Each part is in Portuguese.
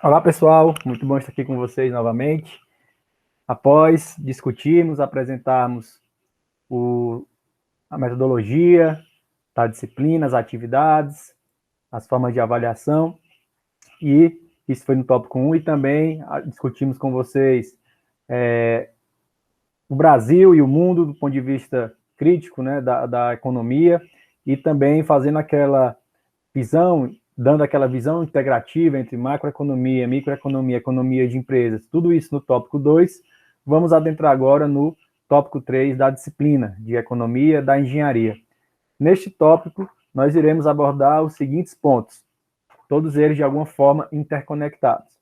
Olá, pessoal. Muito bom estar aqui com vocês novamente. Após discutirmos, apresentarmos a metodologia da disciplina, as atividades, as formas de avaliação, e isso foi no tópico 1, e também discutimos com vocês o Brasil e o mundo do ponto de vista crítico, né, da economia, e também fazendo aquela visão, dando aquela visão integrativa entre macroeconomia, microeconomia, economia de empresas, tudo isso no tópico 2. Vamos adentrar agora no tópico 3 da disciplina de economia da engenharia. Neste tópico, nós iremos abordar os seguintes pontos, todos eles de alguma forma interconectados.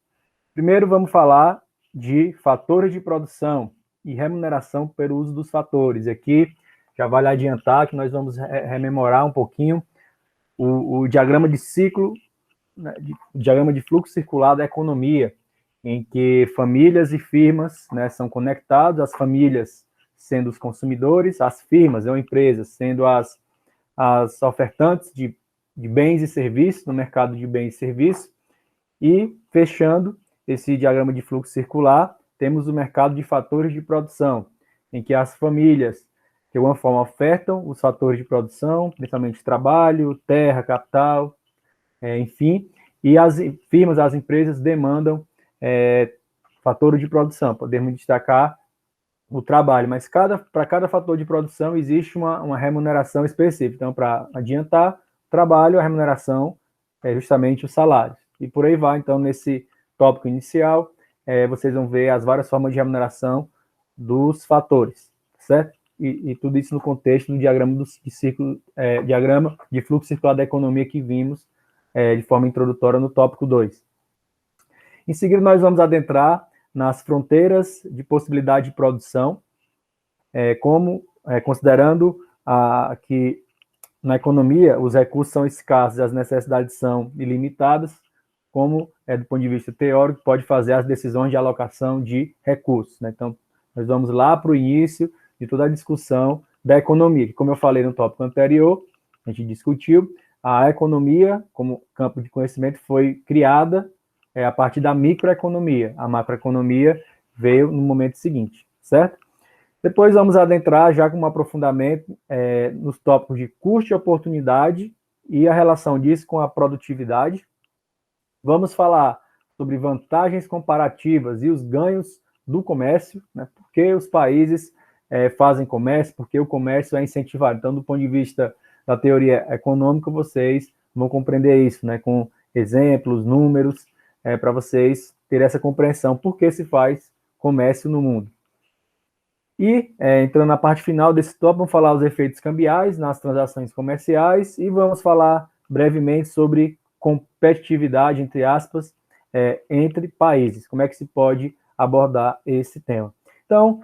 Primeiro, vamos falar de fatores de produção e remuneração pelo uso dos fatores. Aqui, já vale adiantar que nós vamos rememorar um pouquinho o diagrama de ciclo, né, o diagrama de fluxo circular da economia, em que famílias e firmas, né, são conectados, as famílias sendo os consumidores, as firmas ou empresas sendo as ofertantes de bens e serviços no mercado de bens e serviços, e fechando esse diagrama de fluxo circular, temos o mercado de fatores de produção, em que as famílias de alguma forma ofertam os fatores de produção, principalmente trabalho, terra, capital, enfim, e as firmas, as empresas demandam fatores de produção. Podemos destacar o trabalho, mas para cada fator de produção existe uma remuneração específica. Então, para adiantar, trabalho, a remuneração é justamente o salário. E por aí vai. Então, nesse tópico inicial, vocês vão ver as várias formas de remuneração dos fatores, certo? E tudo isso no contexto do diagrama diagrama de fluxo circular da economia que vimos de forma introdutória no tópico 2. Em seguida, nós vamos adentrar nas fronteiras de possibilidade de produção, considerando que na economia os recursos são escassos e as necessidades são ilimitadas, como, do ponto de vista teórico, pode fazer as decisões de alocação de recursos, né? Então, nós vamos lá para o início de toda a discussão da economia, que, como eu falei no tópico anterior, a gente discutiu, a economia, como campo de conhecimento, foi criada a partir da microeconomia. A macroeconomia veio no momento seguinte, certo? Depois vamos adentrar já com um aprofundamento nos tópicos de custo e oportunidade e a relação disso com a produtividade. Vamos falar sobre vantagens comparativas e os ganhos do comércio, né? Por que os países fazem comércio, porque o comércio é incentivado. Então, do ponto de vista da teoria econômica, vocês vão compreender isso, né? Com exemplos, números, para vocês terem essa compreensão, por que se faz comércio no mundo. E, entrando na parte final desse tópico, vamos falar os efeitos cambiais nas transações comerciais e vamos falar brevemente sobre competitividade, entre aspas, entre países. Como é que se pode abordar esse tema? Então,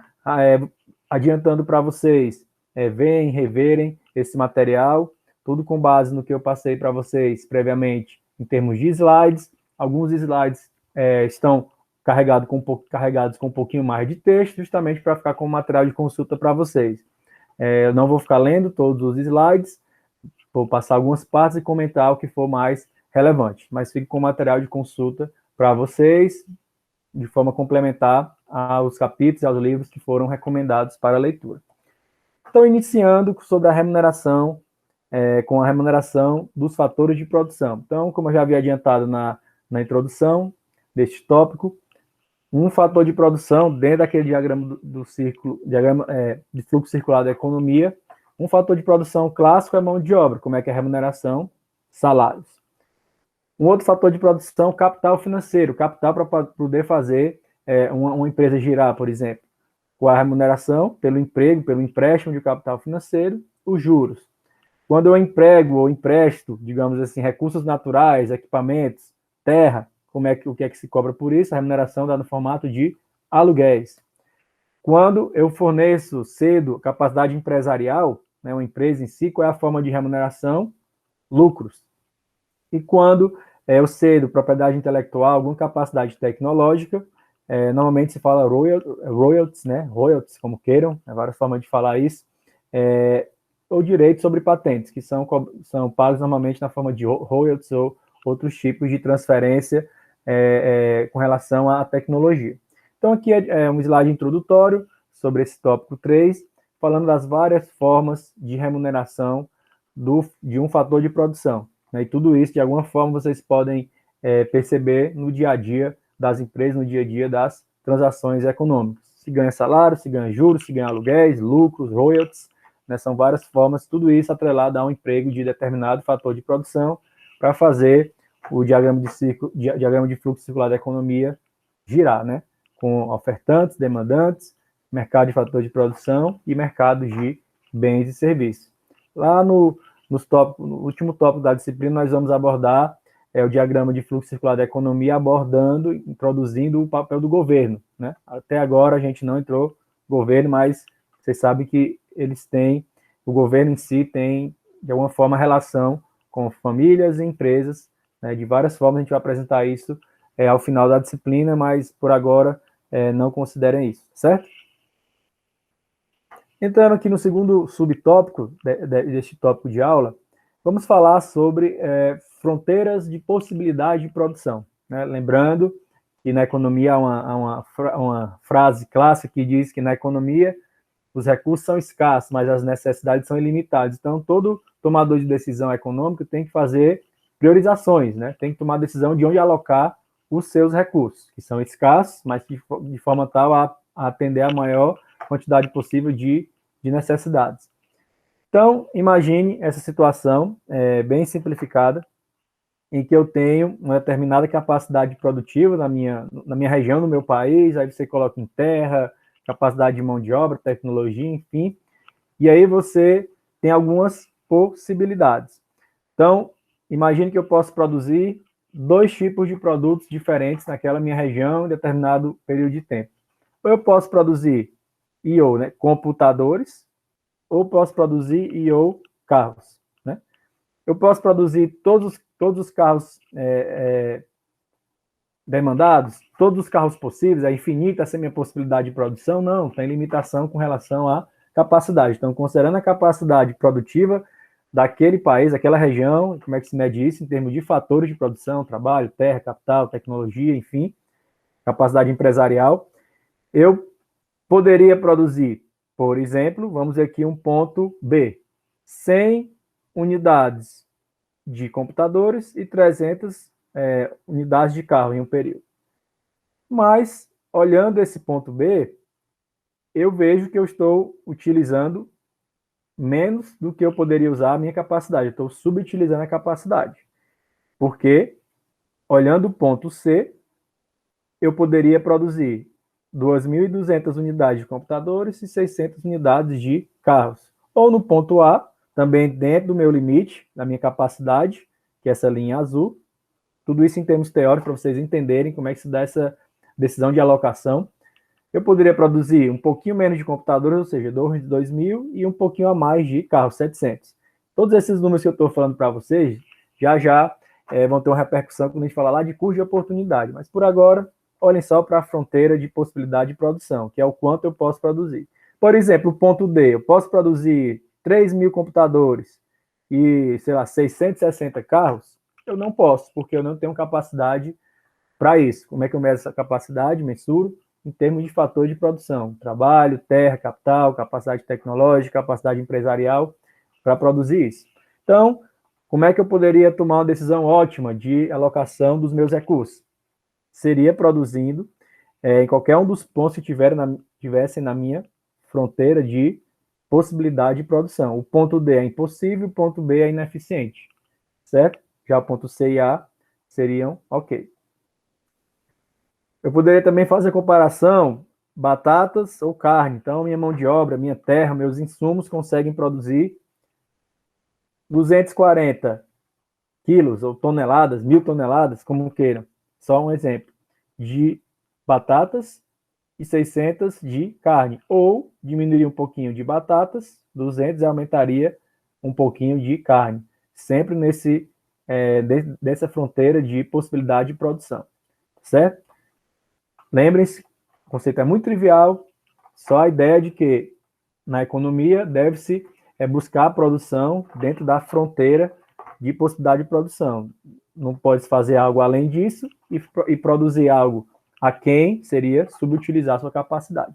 adiantando para vocês verem, reverem esse material, tudo com base no que eu passei para vocês previamente em termos de slides. Alguns slides estão carregados com um pouquinho mais de texto, justamente para ficar com material de consulta para vocês. Eu não vou ficar lendo todos os slides, vou passar algumas partes e comentar o que for mais relevante, mas fique com material de consulta para vocês, de forma complementar aos capítulos e aos livros que foram recomendados para a leitura. Então, iniciando sobre a remuneração, com a remuneração dos fatores de produção. Então, como eu já havia adiantado na introdução deste tópico, um fator de produção, dentro daquele diagrama diagrama de fluxo circular da economia, um fator de produção clássico é mão de obra, como é que é a remuneração, salários. Um outro fator de produção, capital financeiro, capital para poder fazer uma empresa girar, por exemplo, com a remuneração pelo emprego, pelo empréstimo de capital financeiro, os juros. Quando eu emprego ou empresto, digamos assim, recursos naturais, equipamentos, terra, o que é que se cobra por isso? A remuneração dá no formato de aluguéis. Quando eu forneço, cedo, capacidade empresarial, né, uma empresa em si, qual é a forma de remuneração? Lucros. E quando eu cedo propriedade intelectual, alguma capacidade tecnológica, normalmente se fala royalties, né, royalties, como queiram, várias formas de falar isso, ou direitos sobre patentes, que são pagos normalmente na forma de royalties ou outros tipos de transferência com relação à tecnologia. Então, aqui é um slide introdutório sobre esse tópico 3, falando das várias formas de remuneração de um fator de produção. Né? E tudo isso, de alguma forma, vocês podem perceber no dia a dia das empresas, no dia a dia das transações econômicas. Se ganha salário, se ganha juros, se ganha aluguéis, lucros, royalties, né? São várias formas, tudo isso atrelado a um emprego de determinado fator de produção para fazer o diagrama de fluxo circular da economia girar, né? Com ofertantes, demandantes, mercado de fator de produção e mercado de bens e serviços. Lá no último tópico da disciplina, nós vamos abordar o diagrama de fluxo circular da economia, introduzindo o papel do governo, né? Até agora a gente não entrou governo, mas vocês sabem que o governo em si tem, de alguma forma, relação com famílias e empresas, né? De várias formas a gente vai apresentar isso ao final da disciplina, mas por agora não considerem isso, certo? Entrando aqui no segundo subtópico deste tópico de aula, vamos falar sobre fronteiras de possibilidade de produção. Né? Lembrando que na economia há uma frase clássica que diz que na economia os recursos são escassos, mas as necessidades são ilimitadas. Então, todo tomador de decisão econômica tem que fazer priorizações, né? Tem que tomar decisão de onde alocar os seus recursos, que são escassos, mas de forma tal a atender a maior quantidade possível de necessidades. Então, imagine essa situação bem simplificada, em que eu tenho uma determinada capacidade produtiva na minha região, no meu país, aí você coloca em terra, capacidade de mão de obra, tecnologia, enfim, e aí você tem algumas possibilidades. Então, imagine que eu posso produzir 2 tipos de produtos diferentes naquela minha região em determinado período de tempo. Ou eu posso produzir I/O, né, computadores, ou posso produzir I/O carros. Né? Eu posso produzir todos os carros demandados, todos os carros possíveis, é infinita essa minha possibilidade de produção? Não, tem limitação com relação à capacidade. Então, considerando a capacidade produtiva daquele país, daquela região, como é que se mede isso em termos de fatores de produção, trabalho, terra, capital, tecnologia, enfim, capacidade empresarial, eu poderia produzir, por exemplo, vamos ver aqui um ponto B, 100 unidades de computadores e 300 unidades de carro em um período. Mas, olhando esse ponto B, eu vejo que eu estou utilizando menos do que eu poderia usar a minha capacidade. Eu estou subutilizando a capacidade. Porque, olhando o ponto C, eu poderia produzir 2.200 unidades de computadores e 600 unidades de carros. Ou no ponto A, também dentro do meu limite, da minha capacidade, que é essa linha azul. Tudo isso em termos teóricos, para vocês entenderem como é que se dá essa decisão de alocação. Eu poderia produzir um pouquinho menos de computadores, ou seja, 2.000 e um pouquinho a mais de carros, 700. Todos esses números que eu estou falando para vocês, já vão ter uma repercussão quando a gente falar lá de custo de oportunidade. Mas por agora, olhem só para a fronteira de possibilidade de produção, que é o quanto eu posso produzir. Por exemplo, o ponto D, eu posso produzir 3.000 computadores e, sei lá, 660 carros? Eu não posso, porque eu não tenho capacidade para isso. Como é que eu meço essa capacidade? Mensuro em termos de fator de produção, trabalho, terra, capital, capacidade tecnológica, capacidade empresarial para produzir isso. Então, como é que eu poderia tomar uma decisão ótima de alocação dos meus recursos? Seria produzindo em qualquer um dos pontos que tivessem na minha fronteira de possibilidade de produção. O ponto D é impossível, o ponto B é ineficiente, certo? Já o ponto C e A seriam ok. Eu poderia também fazer a comparação batatas ou carne. Então, minha mão de obra, minha terra, meus insumos conseguem produzir 240 quilos ou toneladas, 1.000 toneladas, como queiram. Só um exemplo. De batatas e 600 de carne. Ou diminuiria um pouquinho de batatas, 200 e aumentaria um pouquinho de carne. Sempre dessa fronteira de possibilidade de produção. Certo? Lembrem-se, o conceito é muito trivial, só a ideia de que na economia deve-se buscar a produção dentro da fronteira de possibilidade de produção. não pode fazer algo além disso, e produzir algo aquém seria subutilizar sua capacidade.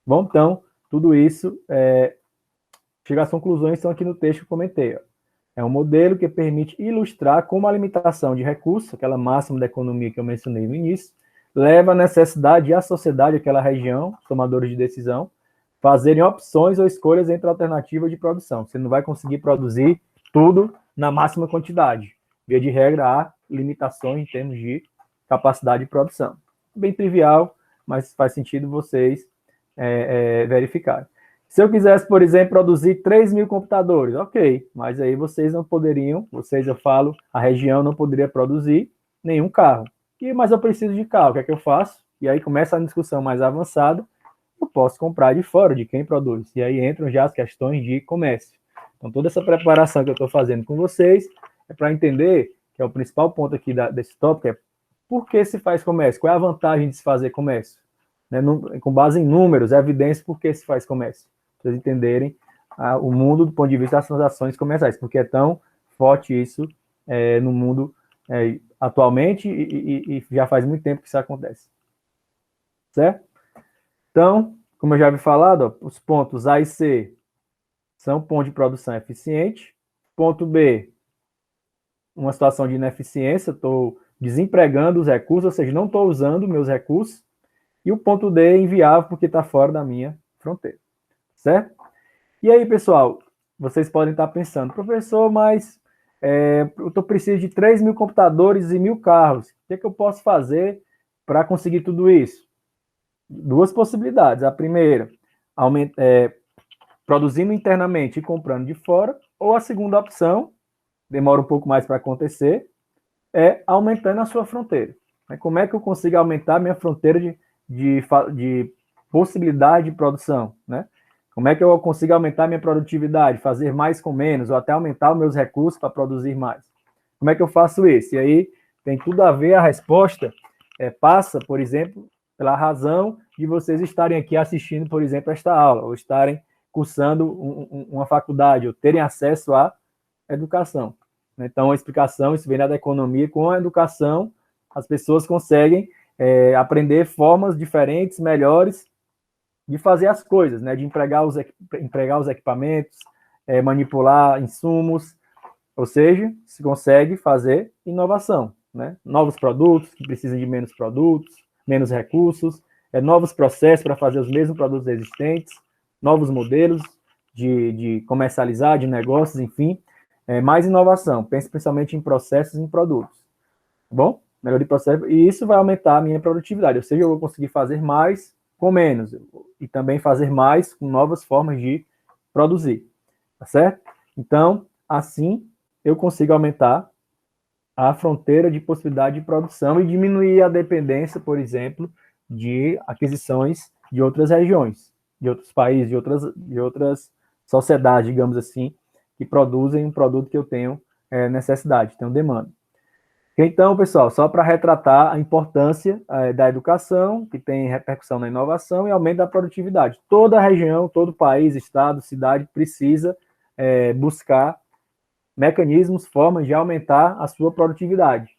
Bom, então, tudo isso, chega às conclusões, estão aqui no texto que eu comentei. Ó. É um modelo que permite ilustrar como a limitação de recursos, aquela máxima da economia que eu mencionei no início, leva à necessidade de a sociedade, aquela região, tomadores de decisão, fazerem opções ou escolhas entre alternativas de produção. Você não vai conseguir produzir tudo na máxima quantidade. Via de regra, há limitações em termos de capacidade de produção. Bem trivial, mas faz sentido vocês verificarem. Se eu quisesse, por exemplo, produzir 3.000 computadores, ok, mas aí vocês não poderiam, eu falo, a região não poderia produzir nenhum carro. Mas eu preciso de carro, o que é que eu faço? E aí começa a discussão mais avançada, eu posso comprar de fora, de quem produz. E aí entram já as questões de comércio. Então, toda essa preparação que eu estou fazendo com vocês é para entender, que é o principal ponto aqui desse tópico, é por que se faz comércio? Qual é a vantagem de se fazer comércio? Né? Com base em números, evidência por que se faz comércio. Para vocês entenderem o mundo do ponto de vista das transações comerciais, porque é tão forte isso no mundo atualmente e já faz muito tempo que isso acontece. Certo? Então, como eu já havia falado, ó, os pontos A e C são pontos de produção eficiente. Ponto B, uma situação de ineficiência, estou desempregando os recursos, ou seja, não estou usando meus recursos. E o ponto D é inviável porque está fora da minha fronteira. Certo? E aí, pessoal, vocês podem estar pensando, professor, mas eu preciso de 3.000 computadores e 1.000 carros. O que eu posso fazer para conseguir tudo isso? Duas possibilidades. A primeira, produzindo internamente e comprando de fora. Ou a segunda opção, demora um pouco mais para acontecer, é aumentando a sua fronteira. Como é que eu consigo aumentar a minha fronteira de possibilidade de produção? Né? Como é que eu consigo aumentar a minha produtividade, fazer mais com menos, ou até aumentar os meus recursos para produzir mais? Como é que eu faço isso? E aí tem tudo a ver, a resposta passa, por exemplo, pela razão de vocês estarem aqui assistindo, por exemplo, esta aula, ou estarem cursando uma faculdade, ou terem acesso à educação. Então, a explicação, isso vem da economia, com a educação, as pessoas conseguem aprender formas diferentes, melhores, de fazer as coisas, né? De empregar os equipamentos, manipular insumos, ou seja, se consegue fazer inovação, né? Novos produtos que precisam de menos produtos, menos recursos, novos processos para fazer os mesmos produtos existentes, novos modelos de comercializar, de negócios, enfim, mais inovação. Pense principalmente em processos e em produtos, tá bom? Melhor de processo, e isso vai aumentar a minha produtividade, ou seja, eu vou conseguir fazer mais com menos, e também fazer mais com novas formas de produzir, tá certo? Então, assim, eu consigo aumentar a fronteira de possibilidade de produção e diminuir a dependência, por exemplo, de aquisições de outras regiões, de outros países, de outras sociedades, digamos assim, que produzem um produto que eu tenho necessidade, tenho demanda. Então, pessoal, só para retratar a importância da educação, que tem repercussão na inovação e aumento da produtividade. Toda região, todo país, estado, cidade precisa buscar mecanismos, formas de aumentar a sua produtividade.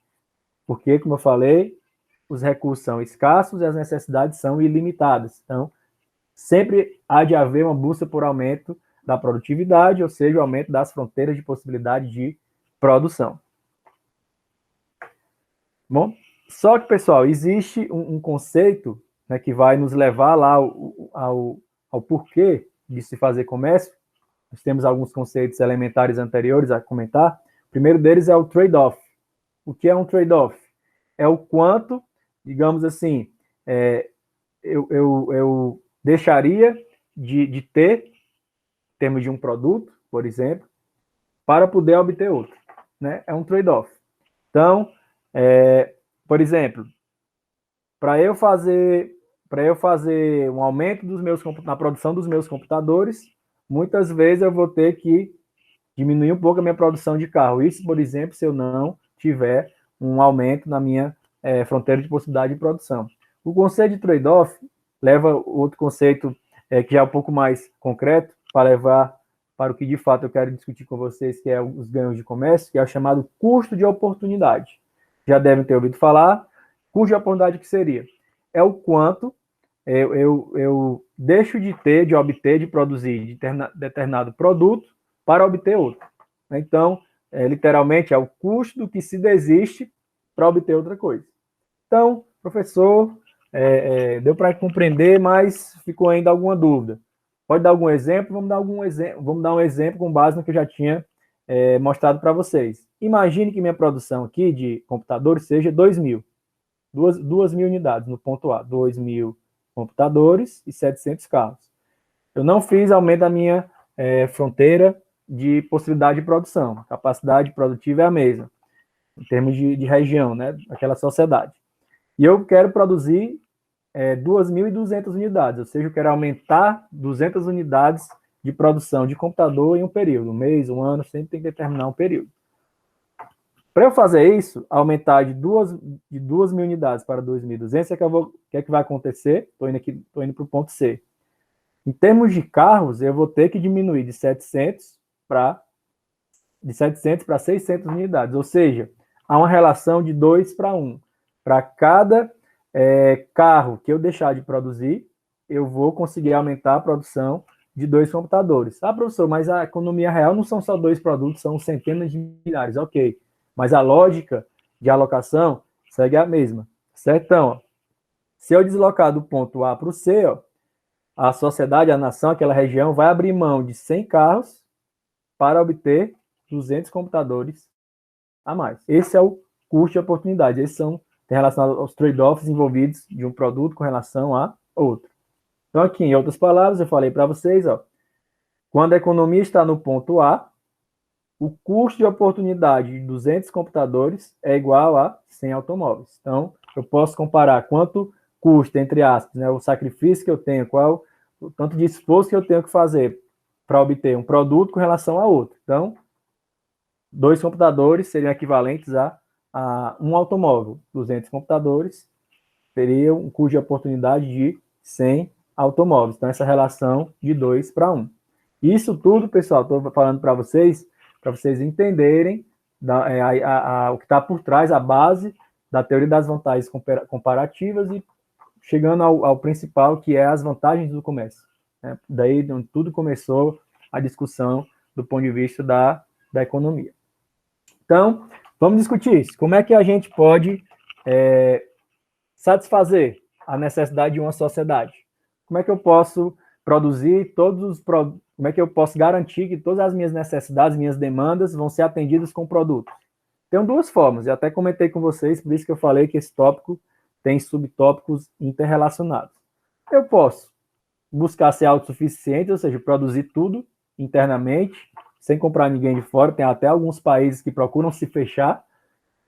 Porque, como eu falei, os recursos são escassos e as necessidades são ilimitadas. Então, sempre há de haver uma busca por aumento da produtividade, ou seja, o aumento das fronteiras de possibilidade de produção. Bom, só que, pessoal, existe um conceito, né, que vai nos levar lá ao porquê de se fazer comércio. Nós temos alguns conceitos elementares anteriores a comentar. O primeiro deles é o trade-off. O que é um trade-off? É o quanto, digamos assim, eu deixaria de ter, em termos de um produto, por exemplo, para poder obter outro. Né? É um trade-off. Então, por exemplo, para eu fazer um aumento na produção dos meus computadores, muitas vezes eu vou ter que diminuir um pouco a minha produção de carro. Isso, por exemplo, se eu não tiver um aumento na minha fronteira de possibilidade de produção. O conceito de trade-off leva outro conceito que já é um pouco mais concreto, para levar para o que de fato eu quero discutir com vocês, que é os ganhos de comércio, que é o chamado custo de oportunidade. Já devem ter ouvido falar. Custo de oportunidade, que seria? É o quanto eu deixo de obter, de produzir determinado produto para obter outro. Então, literalmente, é o custo do que se desiste para obter outra coisa. Então, professor, deu para compreender, mas ficou ainda alguma dúvida. Pode dar algum exemplo? Vamos dar um exemplo com base no que eu já tinha mostrado para vocês. Imagine que minha produção aqui de computadores seja 2.000. 2.000 unidades no ponto A. 2.000 computadores e 700 carros. Eu não fiz aumento da minha fronteira de possibilidade de produção. A capacidade produtiva é a mesma, em termos de região, né, daquela sociedade. E eu quero produzir 2.200 unidades, ou seja, eu quero aumentar 200 unidades de produção de computador em um período, um mês, um ano, sempre tem que determinar um período. Para eu fazer isso, aumentar de 2.000 unidades para 2.200, o que é que vai acontecer? Estou indo para o ponto C. Em termos de carros, eu vou ter que diminuir de 700 para 600 unidades, ou seja, há uma relação de 2 para 1. Para cada carro que eu deixar de produzir, eu vou conseguir aumentar a produção de 2 computadores. Ah, professor, mas a economia real não são só 2 produtos, são centenas de milhares. Ok, mas a lógica de alocação segue a mesma, certo? Então, ó, se eu deslocar do ponto A para o C, ó, a sociedade, a nação, aquela região, vai abrir mão de 100 carros para obter 200 computadores a mais. Esse é o custo de oportunidade. Esses tem relação aos trade-offs envolvidos de um produto com relação a outro. Então, aqui, em outras palavras, eu falei para vocês, ó, quando a economia está no ponto A, o custo de oportunidade de 200 computadores é igual a 100 automóveis. Então, eu posso comparar quanto custa, entre aspas, né, o sacrifício que eu tenho, qual o tanto de esforço que eu tenho que fazer para obter um produto com relação a outro. Então, 2 computadores seriam equivalentes a um automóvel. 200 computadores teria um custo de oportunidade de 100 automóveis. Então, essa relação de 2 para 1. Isso tudo, pessoal, estou falando para vocês entenderem o que está por trás, a base da teoria das vantagens comparativas e chegando ao principal, que é as vantagens do comércio. Né? Daí onde tudo começou a discussão do ponto de vista da economia. Então, vamos discutir isso. Como é que a gente pode satisfazer a necessidade de uma sociedade? Como é que eu posso produzir como é que eu posso garantir que todas as minhas necessidades, minhas demandas vão ser atendidas com produtos? Tem 2 formas, eu até comentei com vocês, por isso que eu falei que esse tópico tem subtópicos interrelacionados. Eu posso buscar ser autossuficiente, ou seja, produzir tudo internamente, sem comprar ninguém de fora. Tem até alguns países que procuram se fechar,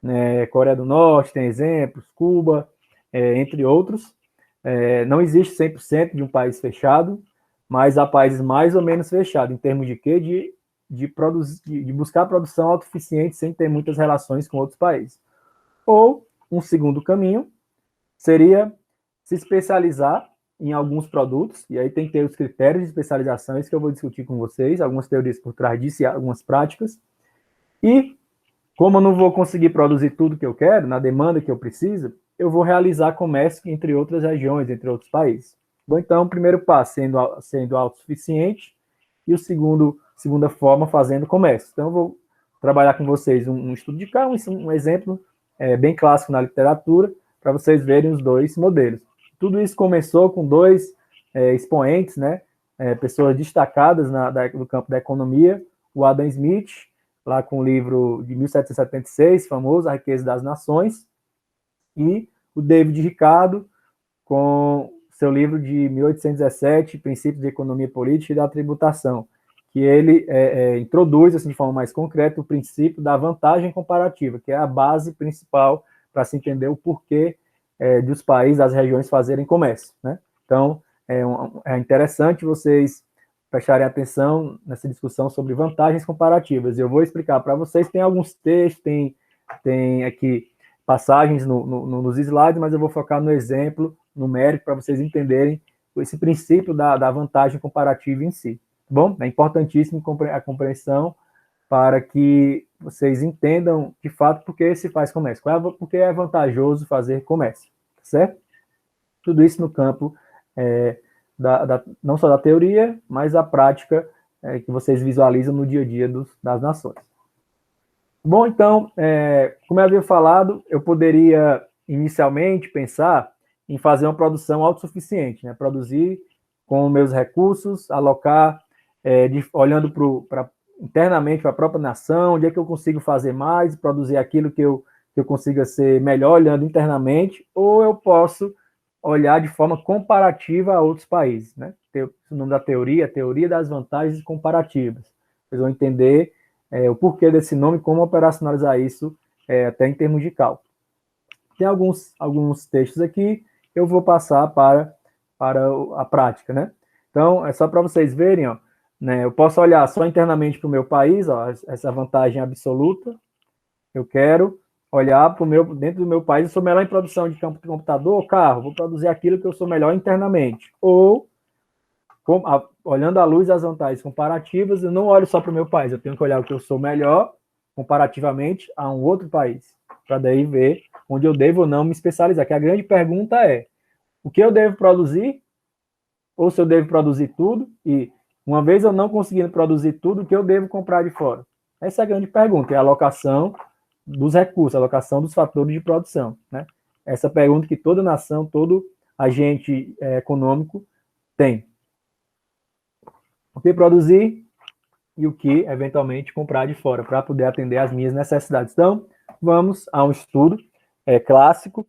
né? Coreia do Norte tem exemplos, Cuba, entre outros. Não existe 100% de um país fechado, mas há países mais ou menos fechados, em termos de quê? De buscar produção autossuficiente sem ter muitas relações com outros países. Ou, um segundo caminho, seria se especializar em alguns produtos, e aí tem que ter os critérios de especialização, isso que eu vou discutir com vocês, algumas teorias por trás disso e algumas práticas. E, como eu não vou conseguir produzir tudo que eu quero, na demanda que eu preciso, eu vou realizar comércio entre outras regiões, entre outros países. Bom, então, o primeiro passo sendo autossuficiente, e o segunda forma, fazendo comércio. Então, eu vou trabalhar com vocês um estudo de caso, um exemplo bem clássico na literatura, para vocês verem os 2 modelos. Tudo isso começou com 2 expoentes, né, pessoas destacadas no campo da economia, o Adam Smith, lá com o livro de 1776, famoso, A Riqueza das Nações, e o David Ricardo, com seu livro de 1817, Princípios de Economia Política e da Tributação, que ele introduz, assim, de forma mais concreta, o princípio da vantagem comparativa, que é a base principal para se entender o porquê dos países, das regiões fazerem comércio, né? Então, é interessante vocês prestarem atenção nessa discussão sobre vantagens comparativas. Eu vou explicar para vocês, tem alguns textos, tem aqui passagens nos slides, mas eu vou focar no exemplo numérico para vocês entenderem esse princípio da vantagem comparativa em si. Bom, é importantíssimo a compreensão para que vocês entendam, de fato, por que se faz comércio, porque é vantajoso fazer comércio, certo? Tudo isso no campo não só da teoria, mas da prática que vocês visualizam no dia a dia das nações. Bom, então, como eu havia falado, eu poderia inicialmente pensar em fazer uma produção autossuficiente, né? Produzir com meus recursos, alocar, olhando internamente para a própria nação, onde é que eu consigo fazer mais, produzir aquilo que eu consiga ser melhor olhando internamente, ou eu posso olhar de forma comparativa a outros países, né? O nome da teoria, a teoria das vantagens comparativas. Vocês vão entender o porquê desse nome, como operacionalizar isso até em termos de cálculo. Tem alguns textos aqui, eu vou passar para a prática, né? Então, é só para vocês verem, ó, né? Eu posso olhar só internamente para o meu país, ó, essa vantagem absoluta. Eu quero olhar dentro do meu país, eu sou melhor em produção de computador ou carro, vou produzir aquilo que eu sou melhor internamente. Ou, olhando à luz das vantagens comparativas, eu não olho só para o meu país, eu tenho que olhar o que eu sou melhor comparativamente a um outro país, para daí ver onde eu devo ou não me especializar. Que a grande pergunta é, o que eu devo produzir, ou se eu devo produzir tudo, e uma vez eu não conseguindo produzir tudo, o que eu devo comprar de fora? Essa é a grande pergunta, é a alocação dos recursos, a alocação dos fatores de produção, né? Essa pergunta que toda nação, todo agente econômico tem. O que produzir e o que, eventualmente, comprar de fora, para poder atender às minhas necessidades. Então, vamos a um estudo clássico.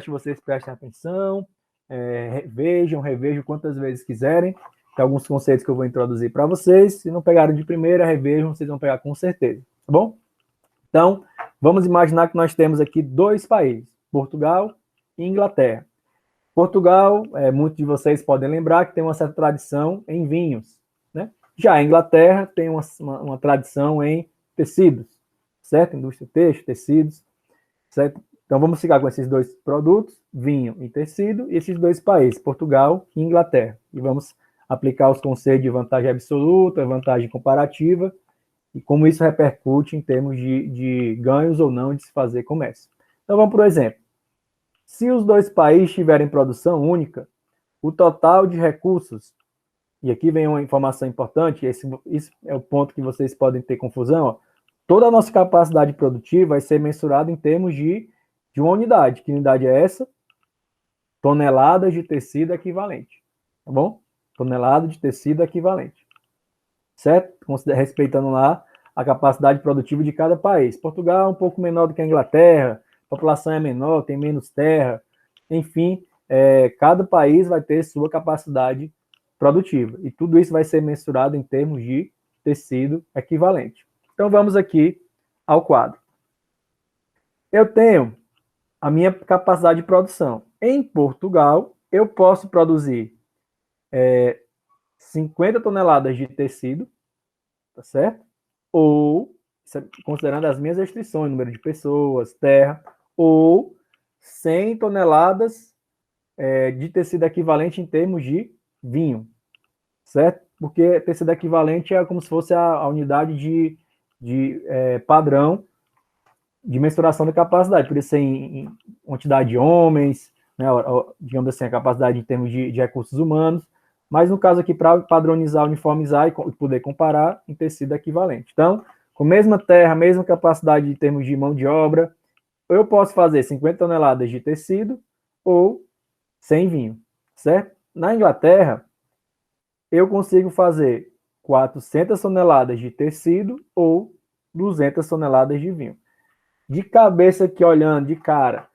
Vocês prestem atenção, revejam quantas vezes quiserem. Tem alguns conceitos que eu vou introduzir para vocês. Se não pegaram de primeira, revejam, vocês vão pegar com certeza. Tá bom? Então, vamos imaginar que nós temos aqui dois países, Portugal e Inglaterra. Portugal, muitos de vocês podem lembrar que tem uma certa tradição em vinhos, né? Já a Inglaterra tem uma tradição em tecidos, certo? Indústria têxtil, tecidos, certo? Então, vamos ficar com esses dois produtos, vinho e tecido, e esses dois países, Portugal e Inglaterra. E vamos aplicar os conceitos de vantagem absoluta, vantagem comparativa, e como isso repercute em termos de ganhos ou não de se fazer comércio. Então, vamos para o exemplo. Se os dois países tiverem produção única, o total de recursos, e aqui vem uma informação importante, isso é o ponto que vocês podem ter confusão, ó, toda a nossa capacidade produtiva vai ser mensurada em termos de uma unidade. Que unidade é essa? Toneladas de tecido equivalente. Tá bom? Tonelada de tecido equivalente. Certo? Respeitando lá a capacidade produtiva de cada país. Portugal é um pouco menor do que a Inglaterra, a população é menor, tem menos terra, enfim, cada país vai ter sua capacidade produtiva. E tudo isso vai ser mensurado em termos de tecido equivalente. Então, vamos aqui ao quadro. Eu tenho a minha capacidade de produção. Em Portugal, eu posso produzir 50 toneladas de tecido, tá certo? Ou, considerando as minhas restrições, número de pessoas, terra, ou 100 toneladas de tecido equivalente em termos de vinho, certo? Porque tecido equivalente é como se fosse a unidade de padrão de mensuração da capacidade, por isso em quantidade de homens, né, digamos assim, a capacidade em termos de recursos humanos, mas no caso aqui, para padronizar, uniformizar e poder comparar em tecido equivalente. Então, com a mesma terra, mesma capacidade em termos de mão de obra, eu posso fazer 50 toneladas de tecido ou 100 vinho, certo? Na Inglaterra, eu consigo fazer 400 toneladas de tecido ou 200 toneladas de vinho. De cabeça aqui, olhando de cara,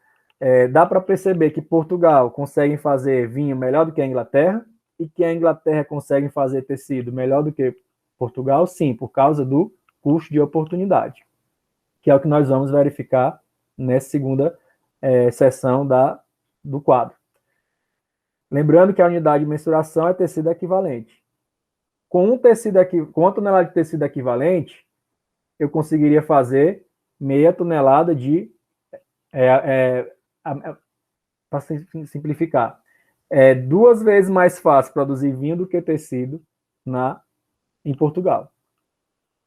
dá para perceber que Portugal consegue fazer vinho melhor do que a Inglaterra e que a Inglaterra consegue fazer tecido melhor do que Portugal, sim, por causa do custo de oportunidade, que é o que nós vamos verificar nessa segunda seção do quadro. Lembrando que a unidade de mensuração é tecido equivalente. Com uma tonelada de tecido equivalente, eu conseguiria fazer meia tonelada de... para simplificar, 2 vezes mais fácil produzir vinho do que tecido, em Portugal.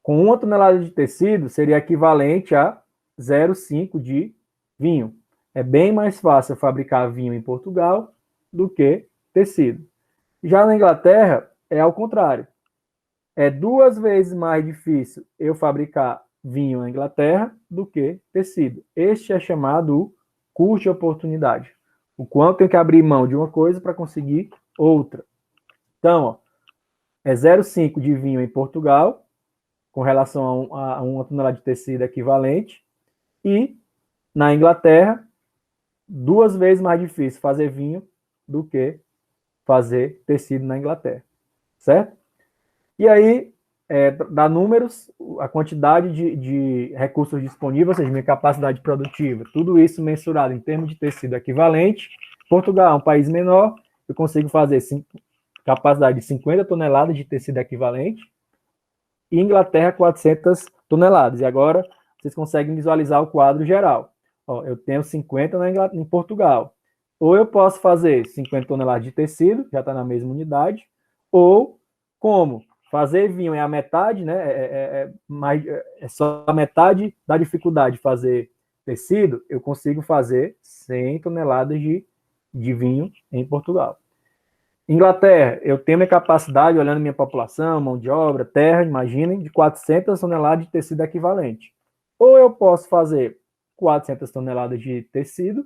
Com 1 tonelada de tecido, seria equivalente a 0,5 de vinho. É bem mais fácil fabricar vinho em Portugal do que tecido. Já na Inglaterra, é ao contrário. É 2 vezes mais difícil eu fabricar vinho na Inglaterra do que tecido. Este é chamado custo de oportunidade. O quanto eu tenho que abrir mão de uma coisa para conseguir outra. Então, ó, é 0,5 de vinho em Portugal, com relação a 1 tonelada de tecido equivalente, e na Inglaterra, 2 vezes mais difícil fazer vinho do que fazer tecido na Inglaterra, certo? E aí, dá números, a quantidade de recursos disponíveis, ou seja, minha capacidade produtiva, tudo isso mensurado em termos de tecido equivalente. Portugal é um país menor, eu consigo fazer capacidade de 50 toneladas de tecido equivalente, e Inglaterra 400 toneladas. E agora vocês conseguem visualizar o quadro geral. Ó, eu tenho 50 em Portugal. Ou eu posso fazer 50 toneladas de tecido, já está na mesma unidade, ou como fazer vinho é a metade, né? É só a metade da dificuldade de fazer tecido, eu consigo fazer 100 toneladas de vinho em Portugal. Inglaterra, eu tenho minha capacidade, olhando minha população, mão de obra, terra, imaginem, de 400 toneladas de tecido equivalente. Ou eu posso fazer 400 toneladas de tecido,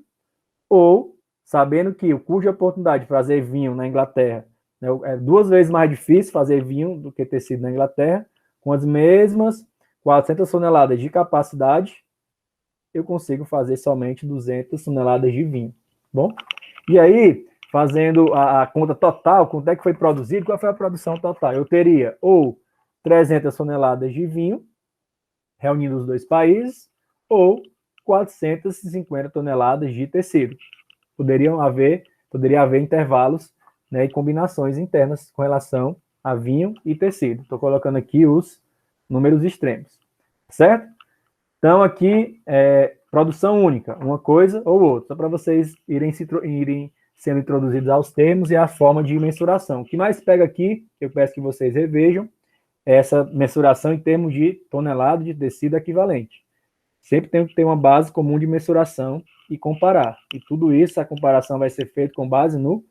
ou, sabendo que o custo de oportunidade de fazer vinho na Inglaterra, né, é 2 vezes mais difícil fazer vinho do que tecido na Inglaterra, com as mesmas 400 toneladas de capacidade, eu consigo fazer somente 200 toneladas de vinho. Bom? E aí, fazendo a conta total, quanto é que foi produzido, qual foi a produção total? Eu teria ou 300 toneladas de vinho, reunindo os dois países, ou 450 toneladas de tecido. Poderia haver intervalos, né, e combinações internas com relação a vinho e tecido. Estou colocando aqui os números extremos, certo? Então, aqui, produção única, uma coisa ou outra, só para vocês irem sendo introduzidos aos termos e à forma de mensuração. O que mais pega aqui, eu peço que vocês revejam, é essa mensuração em termos de tonelada de tecido equivalente. Sempre tem que ter uma base comum de mensuração e comparar. E tudo isso, a comparação vai ser feita com base no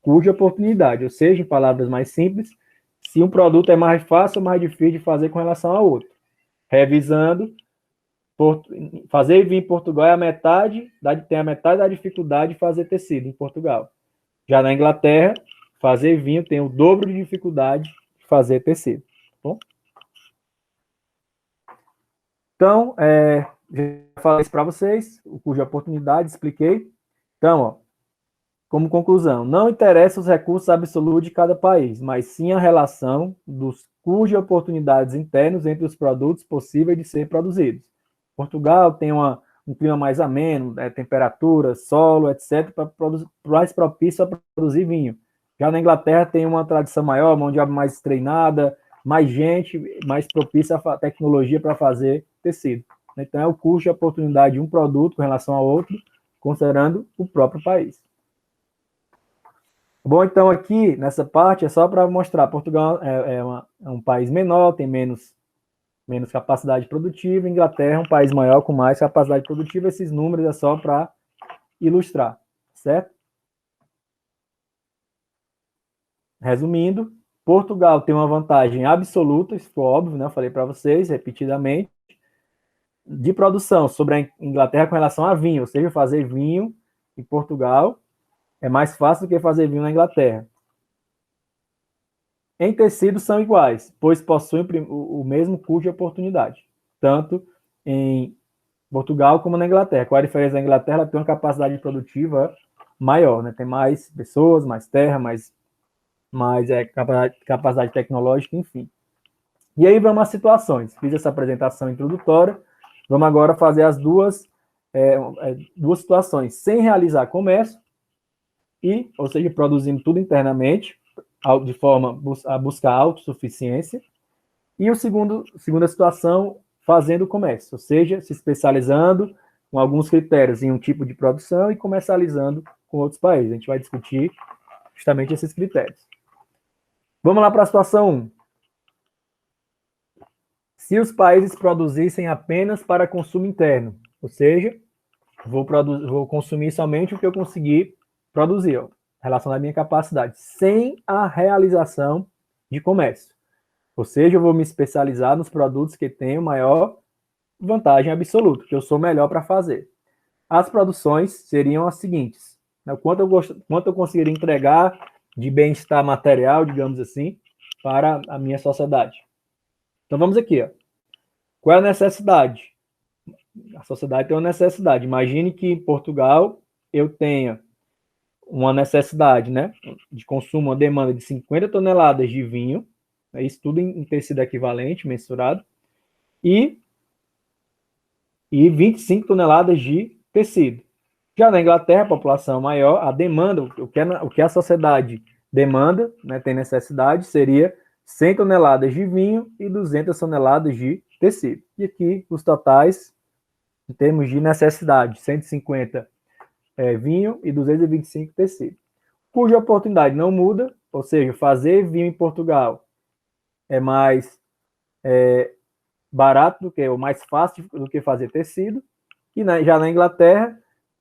custo de oportunidade, ou seja, em palavras mais simples, se um produto é mais fácil ou mais difícil de fazer com relação ao outro. Revisando, fazer vinho em Portugal tem a metade da dificuldade de fazer tecido em Portugal. Já na Inglaterra, fazer vinho tem o dobro de dificuldade de fazer tecido. Bom? Então, já falei isso para vocês, o custo de oportunidade, expliquei. Então, ó, como conclusão, não interessa os recursos absolutos de cada país, mas sim a relação dos custos de oportunidades internos entre os produtos possíveis de ser produzidos. Portugal tem um clima mais ameno, temperatura, solo, etc., mais propício a produzir vinho. Já na Inglaterra tem uma tradição maior, mão de obra mais treinada, mais gente, mais propícia à tecnologia para fazer tecido. Então, é o custo de oportunidade de um produto com relação ao outro, considerando o próprio país. Bom, então aqui, nessa parte, é só para mostrar, Portugal é um país menor, tem menos capacidade produtiva, Inglaterra é um país maior com mais capacidade produtiva, esses números é só para ilustrar, certo? Resumindo, Portugal tem uma vantagem absoluta, isso foi óbvio, né? Eu falei para vocês repetidamente, de produção sobre a Inglaterra com relação a vinho, ou seja, fazer vinho em Portugal é mais fácil do que fazer vinho na Inglaterra. Em tecido são iguais, pois possuem o mesmo custo de oportunidade, tanto em Portugal como na Inglaterra. Qual a diferença da Inglaterra? Ela tem uma capacidade produtiva maior, né? Tem mais pessoas, mais terra, mais capacidade tecnológica, enfim. E aí vamos às situações. Fiz essa apresentação introdutória, vamos agora fazer as duas situações, sem realizar comércio, ou seja, produzindo tudo internamente, de forma a buscar autossuficiência, e segunda situação, fazendo comércio, ou seja, se especializando com alguns critérios em um tipo de produção e comercializando com outros países. A gente vai discutir justamente esses critérios. Vamos lá para a situação 1. Se os países produzissem apenas para consumo interno, ou seja, vou consumir somente o que eu conseguir produzir, ó, em relação à minha capacidade, sem a realização de comércio. Ou seja, eu vou me especializar nos produtos que têm maior vantagem absoluta, que eu sou melhor para fazer. As produções seriam as seguintes: né, quanto eu conseguiria entregar de bem-estar material, digamos assim, para a minha sociedade. Então vamos aqui, ó. Qual é a necessidade? A sociedade tem uma necessidade. Imagine que em Portugal eu tenha uma necessidade, né, de consumo, uma demanda de 50 toneladas de vinho, né, isso tudo em tecido equivalente, mensurado, e 25 toneladas de tecido. Já na Inglaterra, a população maior, a demanda, o que a sociedade demanda, né, tem necessidade, seria 100 toneladas de vinho e 200 toneladas de tecido. E aqui os totais, em termos de necessidade, 150 vinho e 225 tecido. Cuja oportunidade não muda, ou seja, fazer vinho em Portugal é mais barato do que, ou mais fácil do que fazer tecido, e já na Inglaterra,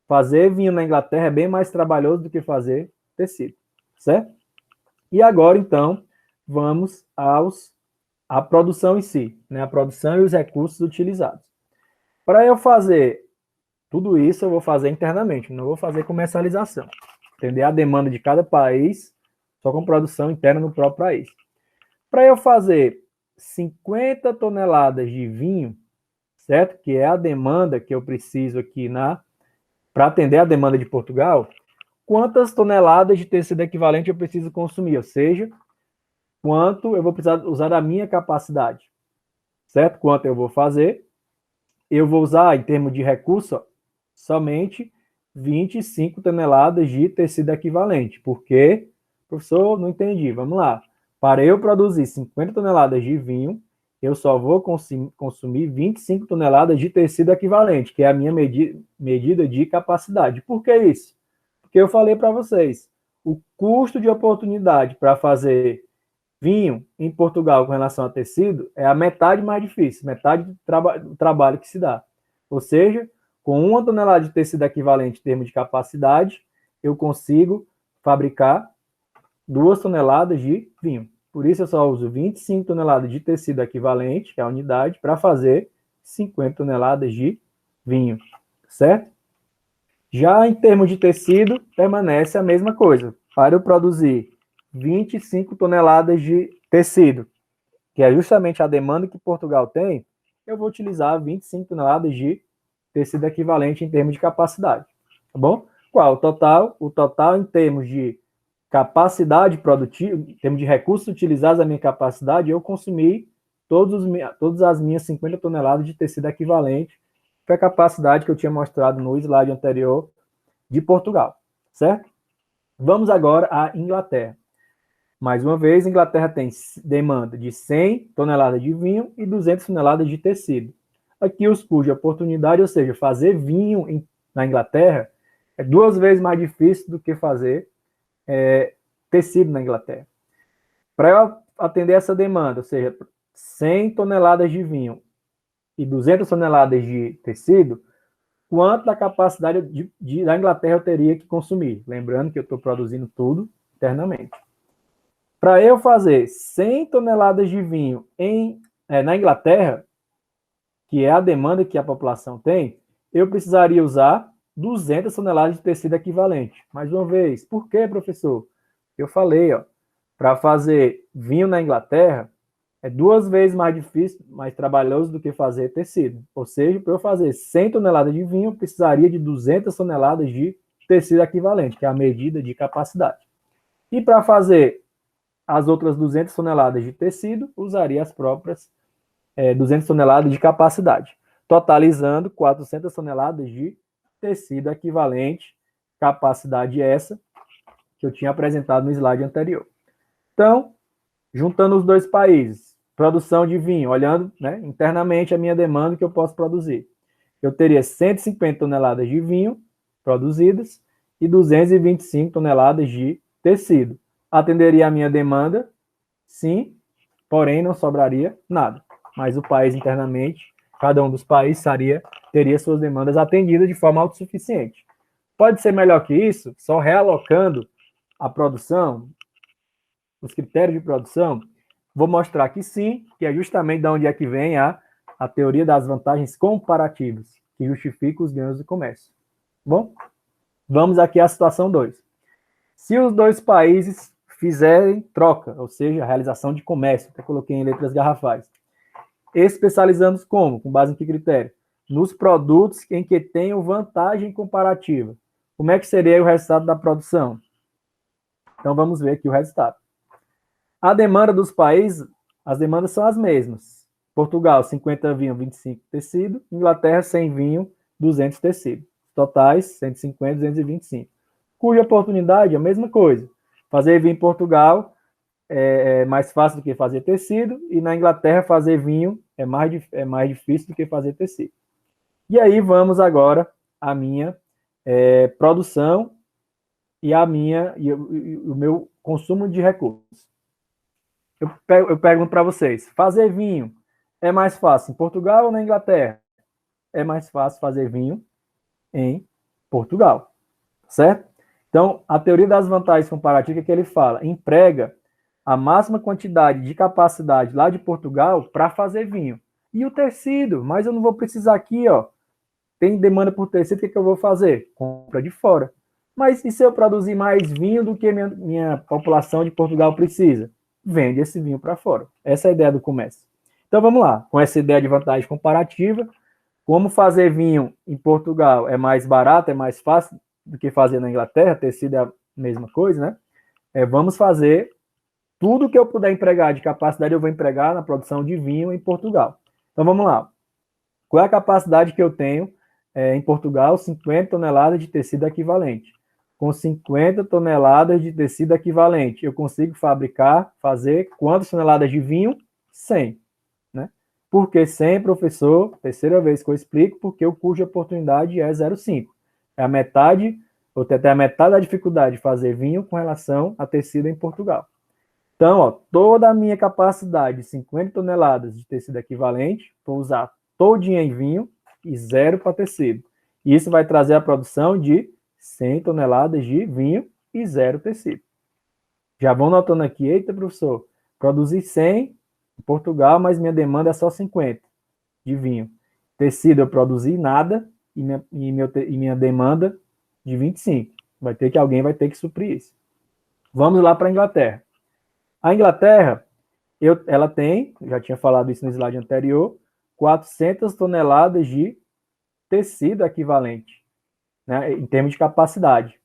fazer vinho na Inglaterra é bem mais trabalhoso do que fazer tecido, certo? E agora, então, vamos à produção em si, né? A produção e os recursos utilizados. Para eu fazer tudo isso, eu vou fazer internamente, não vou fazer comercialização. Entender a demanda de cada país, só com produção interna no próprio país. Para eu fazer 50 toneladas de vinho, certo? Que é a demanda que eu preciso aqui para atender a demanda de Portugal, quantas toneladas de tecido equivalente eu preciso consumir? Ou seja, quanto eu vou precisar usar da minha capacidade, certo? Quanto eu vou fazer? Eu vou usar, em termos de recurso, somente 25 toneladas de tecido equivalente. Por quê? Professor, não entendi. Vamos lá. Para eu produzir 50 toneladas de vinho, eu só vou consumir 25 toneladas de tecido equivalente, que é a minha medida de capacidade. Por que isso? Porque eu falei para vocês, o custo de oportunidade para fazer vinho em Portugal com relação a tecido é a metade mais difícil, metade do trabalho que se dá. Ou seja, com 1 tonelada de tecido equivalente em termos de capacidade, eu consigo fabricar 2 toneladas de vinho. Por isso, eu só uso 25 toneladas de tecido equivalente, que é a unidade, para fazer 50 toneladas de vinho, certo? Já em termos de tecido, permanece a mesma coisa. Para eu produzir 25 toneladas de tecido, que é justamente a demanda que Portugal tem, eu vou utilizar 25 toneladas de tecido equivalente em termos de capacidade, tá bom? Qual o total? O total em termos de capacidade produtiva, em termos de recursos utilizados à minha capacidade, eu consumi todas as minhas 50 toneladas de tecido equivalente, que é a capacidade que eu tinha mostrado no slide anterior de Portugal, certo? Vamos agora à Inglaterra. Mais uma vez, a Inglaterra tem demanda de 100 toneladas de vinho e 200 toneladas de tecido. Aqui os custos de oportunidade, ou seja, fazer vinho na Inglaterra é 2 vezes mais difícil do que fazer tecido na Inglaterra. Para eu atender essa demanda, ou seja, 100 toneladas de vinho e 200 toneladas de tecido, quanto da capacidade da Inglaterra eu teria que consumir? Lembrando que eu estou produzindo tudo internamente. Para eu fazer 100 toneladas de vinho na Inglaterra, que é a demanda que a população tem, eu precisaria usar 200 toneladas de tecido equivalente. Mais uma vez, por que, professor? Eu falei, ó, para fazer vinho na Inglaterra, é 2 vezes mais difícil, mais trabalhoso do que fazer tecido. Ou seja, para eu fazer 100 toneladas de vinho, eu precisaria de 200 toneladas de tecido equivalente, que é a medida de capacidade. E para fazer as outras 200 toneladas de tecido, usaria as próprias 200 toneladas de capacidade, totalizando 400 toneladas de tecido equivalente, capacidade essa que eu tinha apresentado no slide anterior. Então, juntando os dois países, produção de vinho, olhando, né, internamente a minha demanda que eu posso produzir, eu teria 150 toneladas de vinho produzidas e 225 toneladas de tecido. Atenderia a minha demanda Sim, porém não sobraria nada. Mas o país internamente, cada um dos países teria suas demandas atendidas de forma autossuficiente. Pode ser melhor que isso, só realocando a produção, os critérios de produção. Vou mostrar que sim, que é justamente de onde é que vem a teoria das vantagens comparativas, que justifica os ganhos do comércio. Bom, vamos aqui à situação 2. Se os dois países fizerem troca, ou seja, a realização de comércio, até coloquei em letras garrafais, especializamos como? Com base em que critério? Nos produtos em que tenham vantagem comparativa. Como é que seria o resultado da produção? Então, vamos ver aqui o resultado. A demanda dos países, as demandas são as mesmas. Portugal, 50 vinho, 25 tecido. Inglaterra, 100 vinho, 200 tecido. Totais, 150, 225. Cuja oportunidade é a mesma coisa. Fazer vinho em Portugal é mais fácil do que fazer tecido, e na Inglaterra fazer vinho é mais difícil do que fazer tecido. E aí vamos agora à minha produção e o meu consumo de recursos. Eu pergunto para vocês, fazer vinho é mais fácil em Portugal ou na Inglaterra? É mais fácil fazer vinho em Portugal, certo? Então, a teoria das vantagens comparativas é que ele fala, emprega a máxima quantidade de capacidade lá de Portugal para fazer vinho. E o tecido, mas eu não vou precisar aqui, ó, tem demanda por tecido, o que eu vou fazer? Compra de fora. Mas e se eu produzir mais vinho do que minha população de Portugal precisa? Vende esse vinho para fora. Essa é a ideia do comércio. Então vamos lá, com essa ideia de vantagem comparativa, como fazer vinho em Portugal é mais barato, é mais fácil do que fazer na Inglaterra, tecido é a mesma coisa, né? Vamos fazer tudo que eu puder empregar de capacidade, eu vou empregar na produção de vinho em Portugal. Então vamos lá. Qual é a capacidade que eu tenho em Portugal? 50 toneladas de tecido equivalente. Com 50 toneladas de tecido equivalente, eu consigo fazer quantas toneladas de vinho? 100. Né? Por que 100, professor? Terceira vez que eu explico, porque o custo de oportunidade é 0,5. É a metade, ou até a metade da dificuldade de fazer vinho com relação a tecido em Portugal. Então, ó, toda a minha capacidade de 50 toneladas de tecido equivalente, vou usar todinha em vinho e 0 para tecido. E isso vai trazer a produção de 100 toneladas de vinho e 0 tecido. Já vão notando aqui, eita, professor, produzi 100 em Portugal, mas minha demanda é só 50 de vinho. Tecido eu produzi nada e minha demanda de 25. Alguém vai ter que suprir isso. Vamos lá para a Inglaterra. A Inglaterra, ela tem, já tinha falado isso no slide anterior, 400 toneladas de tecido equivalente, né, em termos de capacidade.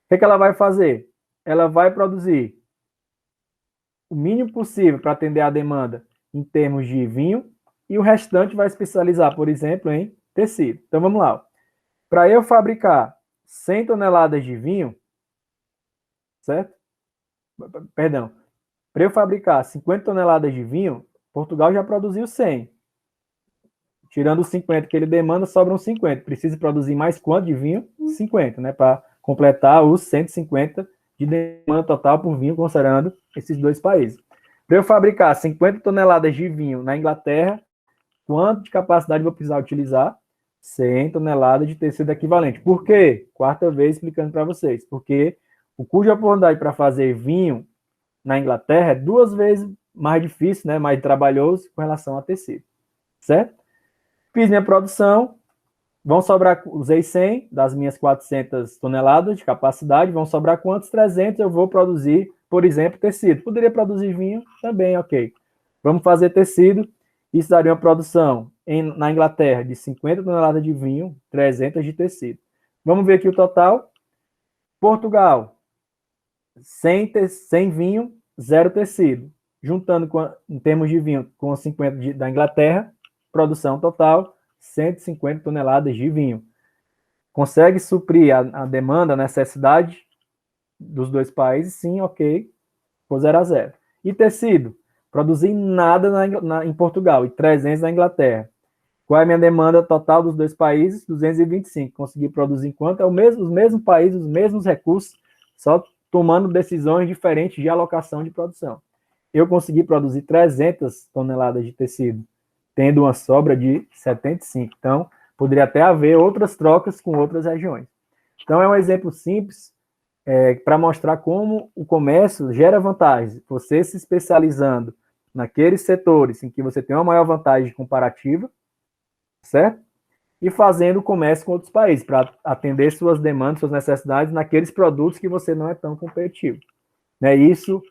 O que ela vai fazer? Ela vai produzir o mínimo possível para atender a demanda em termos de vinho e o restante vai especializar, por exemplo, em tecido. Então, vamos lá. Para eu fabricar 100 toneladas de vinho, certo? Perdão. Para eu fabricar 50 toneladas de vinho, Portugal já produziu 100. Tirando os 50 que ele demanda, sobram 50. Precisa produzir mais quanto de vinho? 50, né? Para completar os 150 de demanda total por vinho, considerando esses dois países. Para eu fabricar 50 toneladas de vinho na Inglaterra, quanto de capacidade eu vou precisar utilizar? 100 toneladas de tecido equivalente. Por quê? Quarta vez explicando para vocês. Porque o custo de oportunidade para fazer vinho na Inglaterra é 2 vezes mais difícil, né, mais trabalhoso com relação a tecido, certo? Fiz minha produção, vão sobrar, usei 100 das minhas 400 toneladas de capacidade, vão sobrar quantos? 300 eu vou produzir, por exemplo, tecido. Poderia produzir vinho também, ok. Vamos fazer tecido, isso daria uma produção na Inglaterra de 50 toneladas de vinho, 300 de tecido. Vamos ver aqui o total. Portugal, 100 vinho, 0 tecido. Juntando em termos de vinho com os 50 da Inglaterra, produção total, 150 toneladas de vinho. Consegue suprir a demanda, a necessidade dos dois países? Sim, ok. Por 0 a 0. E tecido? Produzi nada em Portugal e 300 na Inglaterra. Qual é a minha demanda total dos dois países? 225. Consegui produzir enquanto é os mesmos países, os mesmos recursos, só tomando decisões diferentes de alocação de produção. eu consegui produzir 300 toneladas de tecido, tendo uma sobra de 75. Então, poderia até haver outras trocas com outras regiões. Então, é um exemplo simples para mostrar como o comércio gera vantagens. Você se especializando naqueles setores em que você tem uma maior vantagem comparativa, certo? E fazendo comércio com outros países, para atender suas demandas, suas necessidades naqueles produtos que você não é tão competitivo. Né? Isso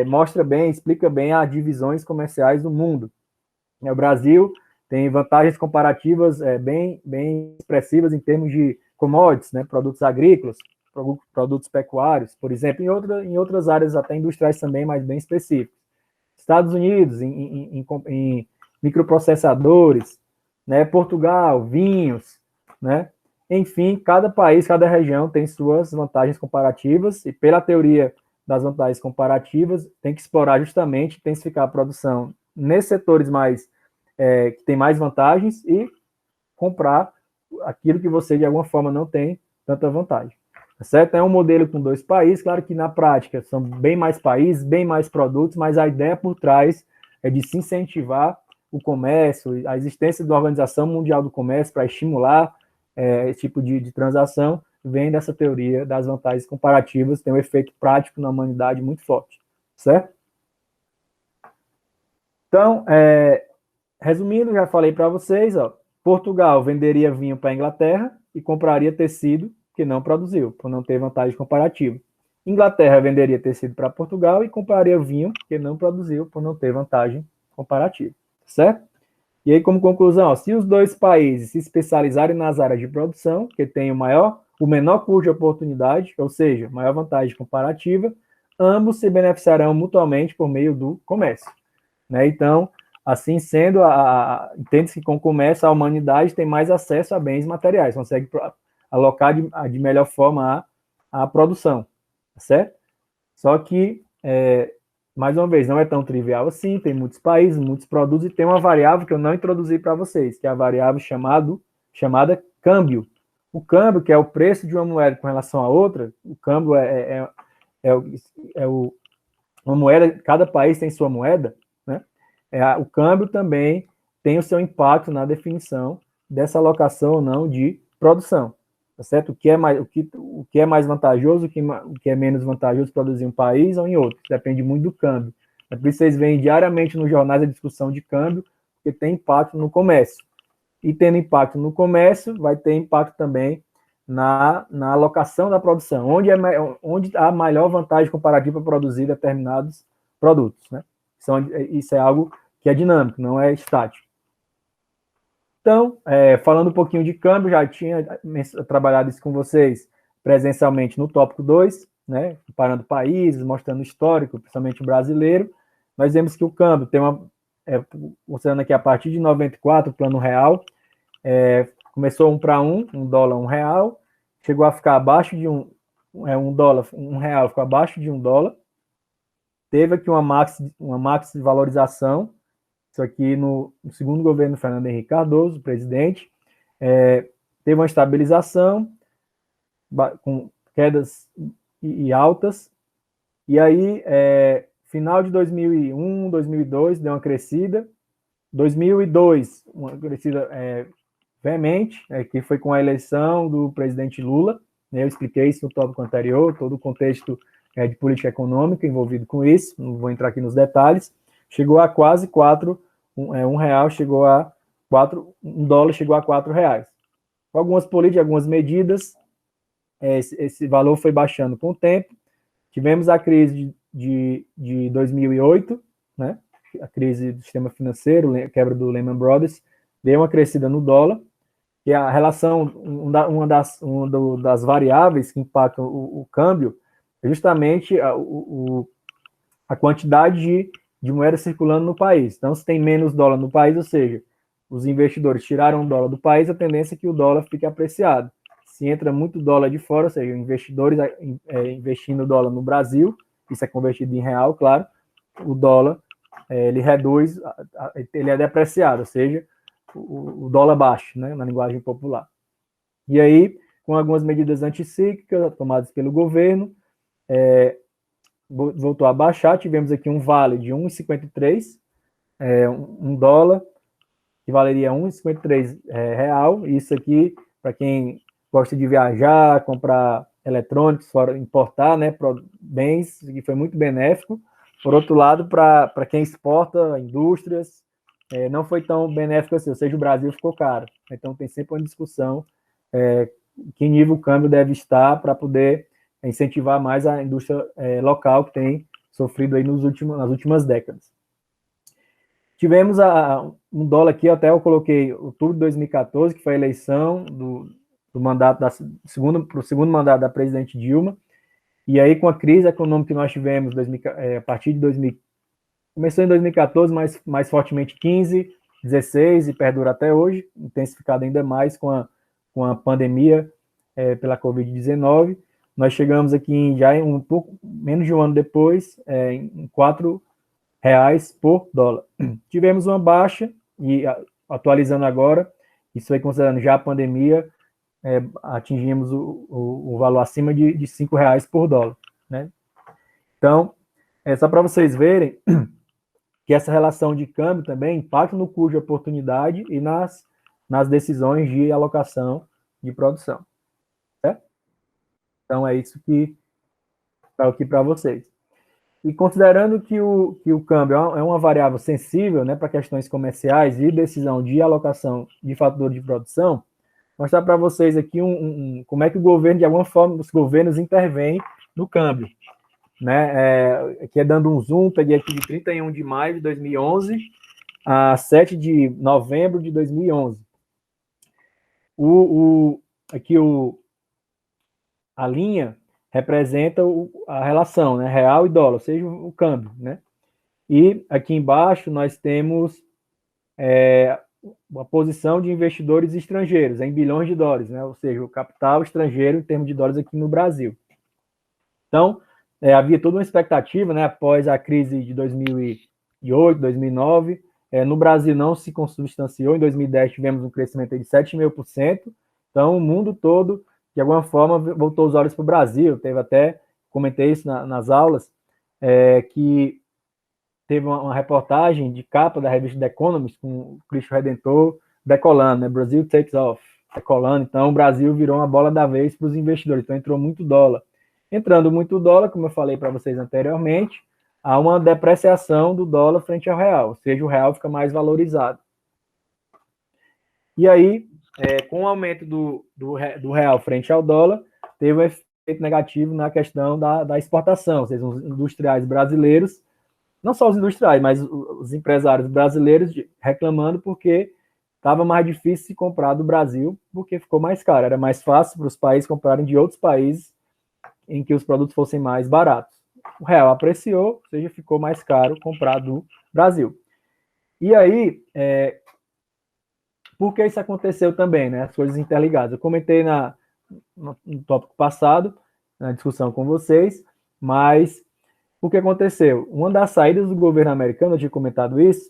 mostra bem, explica bem as divisões comerciais do mundo. O Brasil tem vantagens comparativas bem expressivas em termos de commodities, né? Produtos agrícolas, produtos pecuários, por exemplo, em outras áreas até industriais também, mas bem específicas. Estados Unidos, em microprocessadores, né? Portugal, vinhos, né? Enfim, cada país, cada região tem suas vantagens comparativas, e pela teoria das vantagens comparativas, tem que explorar justamente, intensificar a produção nesses setores que tem mais vantagens e comprar aquilo que você, de alguma forma, não tem tanta vantagem. Certo? É um modelo com 2 países, claro que na prática são bem mais países, bem mais produtos, mas a ideia por trás é de se incentivar o comércio, a existência da Organização Mundial do Comércio para estimular esse tipo de transação, vem dessa teoria das vantagens comparativas, tem um efeito prático na humanidade muito forte, certo? Então, resumindo, já falei para vocês, Portugal venderia vinho para a Inglaterra e compraria tecido que não produziu, por não ter vantagem comparativa. Inglaterra venderia tecido para Portugal e compraria vinho que não produziu, por não ter vantagem comparativa, certo? E aí, como conclusão, se os 2 países se especializarem nas áreas de produção, que tem o menor custo de oportunidade, ou seja, maior vantagem comparativa, ambos se beneficiarão mutuamente por meio do comércio. Né? Então, assim sendo, entende-se que com o comércio a humanidade tem mais acesso a bens materiais, consegue alocar de melhor forma a produção, certo? Só que, mais uma vez, não é tão trivial assim, tem muitos países, muitos produtos, e tem uma variável que eu não introduzi para vocês, que é a variável chamada câmbio. O câmbio, que é o preço de uma moeda com relação a outra, o câmbio uma moeda, cada país tem sua moeda, né? O câmbio também tem o seu impacto na definição dessa alocação ou não de produção, tá certo? O que é mais vantajoso, o que é menos vantajoso produzir em um país ou em outro, depende muito do câmbio. É por isso vocês veem diariamente nos jornais a discussão de câmbio, porque tem impacto no comércio. E tendo impacto no comércio, vai ter impacto também na alocação da produção, onde há maior vantagem comparativa para produzir determinados produtos, né? Isso é algo que é dinâmico, não é estático. Então, falando um pouquinho de câmbio, já tinha trabalhado isso com vocês presencialmente no tópico 2, né, comparando países, mostrando o histórico, principalmente o brasileiro. Nós vemos que o câmbio tem mostrando aqui a partir de 94, o plano real, começou 1 para 1, $1, R$1, chegou a ficar abaixo de R$1 ficou abaixo de $1, teve aqui uma max valorização, isso aqui no segundo governo Fernando Henrique Cardoso, presidente, teve uma estabilização, com quedas e altas, e aí, final de 2001, 2002, deu uma crescida, 2002, uma crescida veemente, que foi com a eleição do presidente Lula, né? Eu expliquei isso no tópico anterior, todo o contexto de política econômica envolvido com isso, não vou entrar aqui nos detalhes, chegou a quase 4, R$1 chegou a 4, $1 chegou a R$4. Com algumas políticas, algumas medidas, esse valor foi baixando com o tempo. Tivemos a crise de 2008, né? A crise do sistema financeiro, a quebra do Lehman Brothers, deu uma crescida no dólar, e a relação, uma das variáveis que impactam o câmbio é justamente a quantidade de moeda circulando no país. Então, se tem menos dólar no país, ou seja, os investidores tiraram o dólar do país, a tendência é que o dólar fique apreciado. Se entra muito dólar de fora, ou seja, investidores investindo dólar no Brasil, isso é convertido em real, claro, o dólar ele reduz, ele é depreciado, ou seja, o dólar baixa, né, na linguagem popular. E aí, com algumas medidas anticíclicas tomadas pelo governo, voltou a baixar, tivemos aqui um vale de 1,53, um dólar, que valeria 1,53 real. Isso aqui, para quem gosta de viajar, comprar eletrônicos, fora importar, né, bens, que foi muito benéfico. Por outro lado, para quem exporta, indústrias, não foi tão benéfico assim, ou seja, o Brasil ficou caro. Então, tem sempre uma discussão que nível o câmbio deve estar para poder incentivar mais a indústria local, que tem sofrido aí nas últimas décadas. Tivemos um dólar aqui, até eu coloquei outubro de 2014, que foi a eleição do mandato para o segundo mandato da presidente Dilma, e aí com a crise econômica que nós tivemos a partir de 2000, começou em 2014, mas mais fortemente 15, 16 e perdura até hoje, intensificado ainda mais com a pandemia pela Covid-19. Nós chegamos aqui já um pouco menos de um ano depois, em R$ 4,00 por dólar. Tivemos uma baixa, e atualizando agora, isso aí considerando já a pandemia, atingimos o valor acima de R$ 5,00 por dólar, né? Então, só para vocês verem que essa relação de câmbio também impacta no custo de oportunidade e nas decisões de alocação de produção, certo? Então, é isso que está aqui para vocês. E considerando que o câmbio é uma variável sensível, né, para questões comerciais e decisão de alocação de fator de produção, mostrar para vocês aqui como é que o governo, de alguma forma, os governos intervêm no câmbio. Né? Aqui dando um zoom, peguei aqui de 31 de maio de 2011 a 7 de novembro de 2011. Aqui a linha representa a relação, né, real e dólar, ou seja, o câmbio, né? E aqui embaixo nós temos a posição de investidores estrangeiros em bilhões de dólares, né? Ou seja, o capital estrangeiro em termos de dólares aqui no Brasil. Então, havia toda uma expectativa, né, após a crise de 2008, 2009, no Brasil não se consubstanciou, em 2010 tivemos um crescimento de 7,5%, então o mundo todo, de alguma forma, voltou os olhos para o Brasil. Teve até, comentei isso nas aulas, que teve uma reportagem de capa da revista The Economist, com o Cristo Redentor decolando, né? Brasil takes off, decolando. Então, o Brasil virou uma bola da vez para os investidores. Então, entrou muito dólar. Entrando muito dólar, como eu falei para vocês anteriormente, há uma depreciação do dólar frente ao real, ou seja, o real fica mais valorizado. E aí, com o aumento do real frente ao dólar, teve um efeito negativo na questão da exportação, ou seja, os industriais brasileiros, não só os industriais, mas os empresários brasileiros reclamando porque estava mais difícil se comprar do Brasil, porque ficou mais caro. Era mais fácil para os países comprarem de outros países em que os produtos fossem mais baratos. O real apreciou, ou seja, ficou mais caro comprar do Brasil. E aí, por que isso aconteceu também, né? As coisas interligadas. Eu comentei no tópico passado, na discussão com vocês, mas o que aconteceu? Uma das saídas do governo americano, eu tinha comentado isso,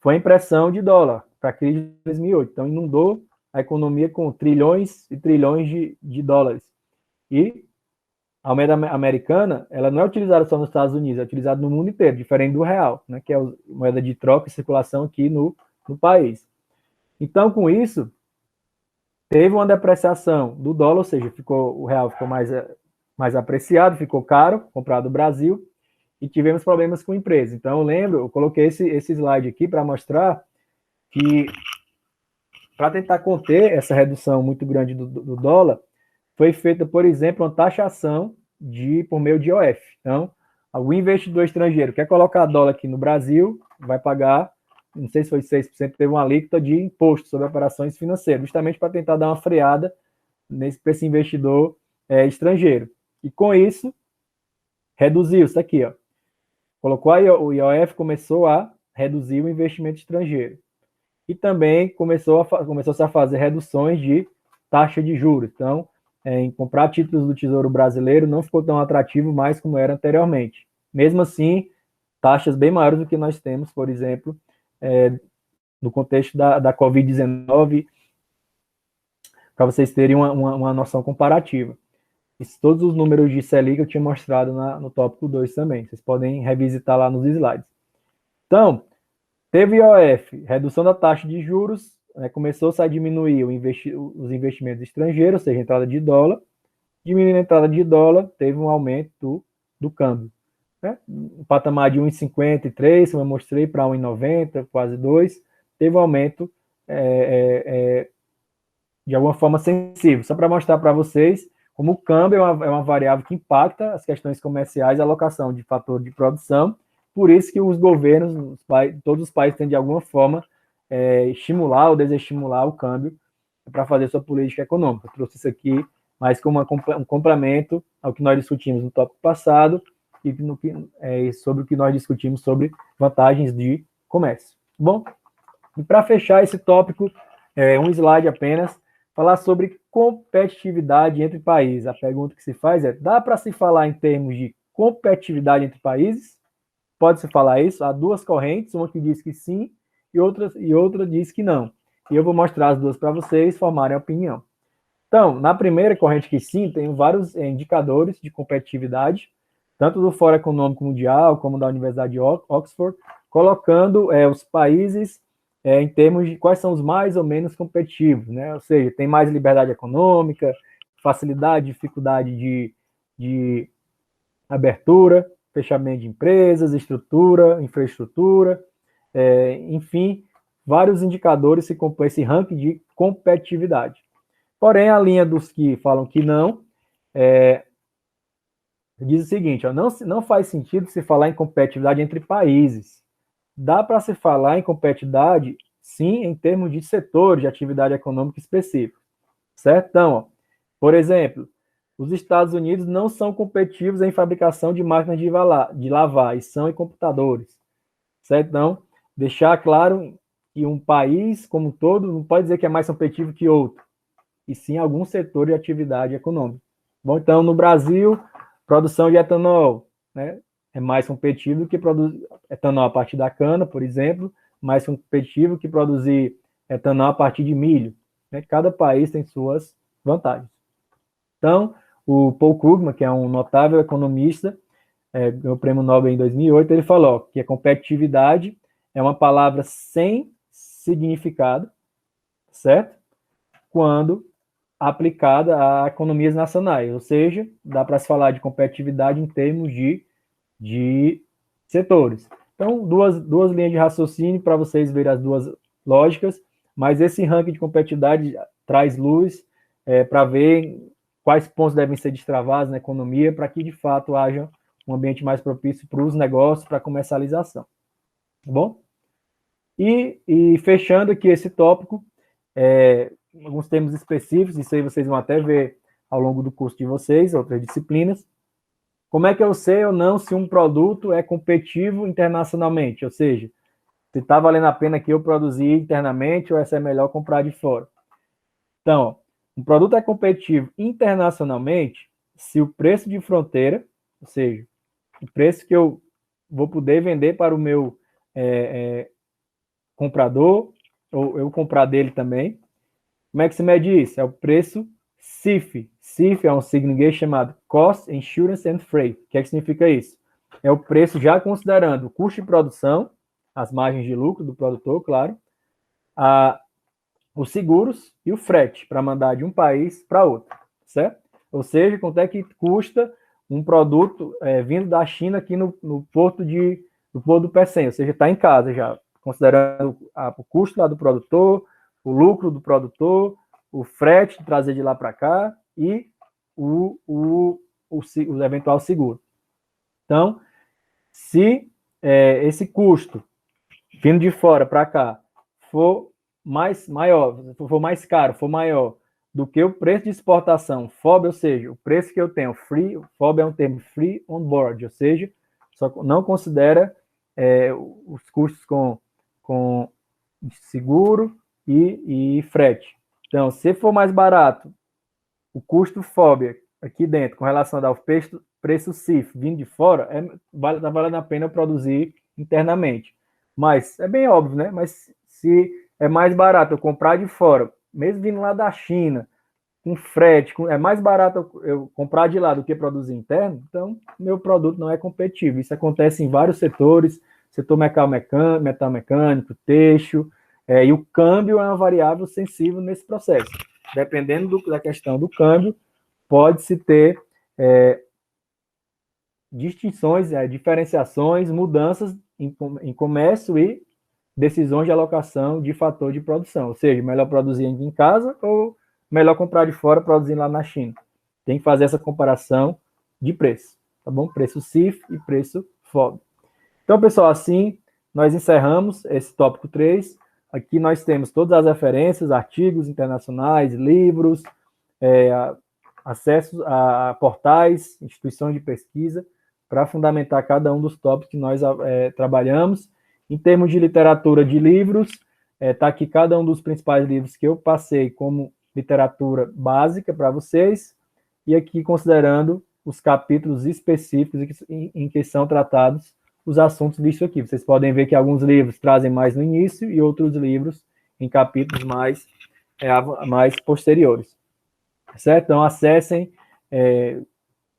foi a impressão de dólar para a crise de 2008. Então, inundou a economia com trilhões e trilhões de dólares. E a moeda americana, ela não é utilizada só nos Estados Unidos, é utilizada no mundo inteiro, diferente do real, né, que é a moeda de troca e circulação aqui no país. Então, com isso, teve uma depreciação do dólar, ou seja, o real ficou mais apreciado, ficou caro comprar do Brasil, e tivemos problemas com empresas. Então, eu coloquei esse slide aqui para mostrar que, para tentar conter essa redução muito grande do dólar, foi feita, por exemplo, uma taxação por meio de IOF. Então, o investidor estrangeiro quer colocar dólar aqui no Brasil, vai pagar, não sei se foi 6%, teve uma alíquota de imposto sobre operações financeiras, justamente para tentar dar uma freada para esse investidor estrangeiro. E com isso, reduziu isso aqui, ó. Colocou o IOF, começou a reduzir o investimento estrangeiro. E também começou-se a fazer reduções de taxa de juros. Então, em comprar títulos do Tesouro Brasileiro não ficou tão atrativo mais como era anteriormente. Mesmo assim, taxas bem maiores do que nós temos, por exemplo, no contexto da Covid-19, para vocês terem uma noção comparativa. todos os números de Selic eu tinha mostrado no tópico 2 também. Vocês podem revisitar lá nos slides. Então, teve IOF, redução da taxa de juros, né, começou-se a diminuir os investimentos estrangeiros, ou seja, a entrada de dólar. Diminuindo a entrada de dólar, teve um aumento do câmbio. Né? Um patamar de 1,53, como eu mostrei, para 1,90, quase 2, teve um aumento de alguma forma sensível. Só para mostrar para vocês como o câmbio é uma variável que impacta as questões comerciais, a alocação de fator de produção, por isso que os governos, todos os países têm de alguma forma estimular ou desestimular o câmbio para fazer sua política econômica. Eu trouxe isso aqui mais como um complemento ao que nós discutimos no tópico passado e sobre o que nós discutimos sobre vantagens de comércio. Bom, e para fechar esse tópico, um slide apenas, falar sobre competitividade entre países. A pergunta que se faz é, dá para se falar em termos de competitividade entre países? Pode-se falar isso? Há duas correntes, uma que diz que sim e outra diz que não. E eu vou mostrar as duas para vocês formarem a opinião. Então, na primeira corrente que sim, tem vários indicadores de competitividade, tanto do Fórum Econômico Mundial como da Universidade de Oxford, colocando os países em termos de quais são os mais ou menos competitivos, né? Ou seja, tem mais liberdade econômica, facilidade, dificuldade de abertura, fechamento de empresas, estrutura, infraestrutura, enfim, vários indicadores se compõem esse ranking de competitividade. Porém, a linha dos que falam que não, diz o seguinte, ó, não faz sentido se falar em competitividade entre países. Dá para se falar em competitividade, sim, em termos de setores de atividade econômica específico, certo? Então, ó, por exemplo, os Estados Unidos não são competitivos em fabricação de máquinas de lavar, e são em computadores, certo? Então, deixar claro que um país como um todo não pode dizer que é mais competitivo que outro, e sim algum setor de atividade econômica. Bom, então, no Brasil, produção de etanol, né? É mais competitivo que produzir etanol a partir da cana, por exemplo, mais competitivo que produzir etanol a partir de milho. Né? Cada país tem suas vantagens. Então, o Paul Krugman, que é um notável economista, ganhou o Prêmio Nobel em 2008, ele falou que a competitividade é uma palavra sem significado, certo? Quando aplicada a economias nacionais, ou seja, dá para se falar de competitividade em termos de setores. Então, duas linhas de raciocínio para vocês verem as duas lógicas, mas esse ranking de competitividade traz luz para ver quais pontos devem ser destravados na economia para que, de fato, haja um ambiente mais propício para os negócios, para a comercialização. Tá bom? E fechando aqui esse tópico, alguns termos específicos, isso aí vocês vão até ver ao longo do curso de vocês, outras disciplinas. Como é que eu sei ou não se um produto é competitivo internacionalmente? Ou seja, se está valendo a pena que eu produzir internamente ou se é melhor comprar de fora. Então, um produto é competitivo internacionalmente se o preço de fronteira, ou seja, o preço que eu vou poder vender para o meu comprador, ou eu comprar dele também. Como é que se mede isso? É o preço CIF. CIF é um signo em inglês chamado Cost, Insurance and Freight. O que é que significa isso? É o preço já considerando o custo de produção, as margens de lucro do produtor, claro, os seguros e o frete para mandar de um país para outro, certo? Ou seja, quanto é que custa um produto vindo da China aqui no porto do Pecém, ou seja, está em casa já, considerando o custo lá do produtor, o lucro do produtor, o frete de trazer de lá para cá e o eventual seguro. Então, se esse custo vindo de fora para cá for mais caro, for maior do que o preço de exportação, FOB, ou seja, o preço que eu tenho, FOB é um termo free on board, ou seja, só não considera os custos com seguro e frete. Então, se for mais barato, o custo FOB aqui dentro, com relação ao preço CIF vindo de fora, está valendo a pena eu produzir internamente. Mas é bem óbvio, né? Mas se é mais barato eu comprar de fora, mesmo vindo lá da China, com frete, é mais barato eu comprar de lá do que produzir interno, então meu produto não é competitivo. Isso acontece em vários setores, setor metal mecânico, têxtil, e o câmbio é uma variável sensível nesse processo. Dependendo da questão do câmbio, pode-se ter distinções, diferenciações, mudanças em comércio e decisões de alocação de fator de produção, ou seja, melhor produzir em casa ou melhor comprar de fora produzindo lá na China. Tem que fazer essa comparação de preço, tá bom? Preço CIF e preço FOB. Então, pessoal, assim nós encerramos esse tópico 3. Aqui nós temos todas as referências, artigos internacionais, livros, acessos a portais, instituições de pesquisa, para fundamentar cada um dos tópicos que nós trabalhamos. Em termos de literatura de livros, está aqui cada um dos principais livros que eu passei como literatura básica para vocês, e aqui considerando os capítulos específicos em que são tratados os assuntos vistos aqui. Vocês podem ver que alguns livros trazem mais no início e outros livros em capítulos mais posteriores. Certo? Então, acessem,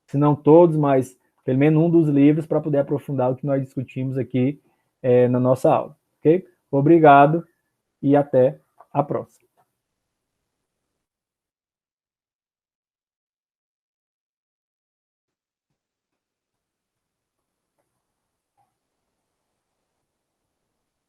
se não todos, mas pelo menos um dos livros para poder aprofundar o que nós discutimos aqui na nossa aula. Ok? Obrigado e até a próxima.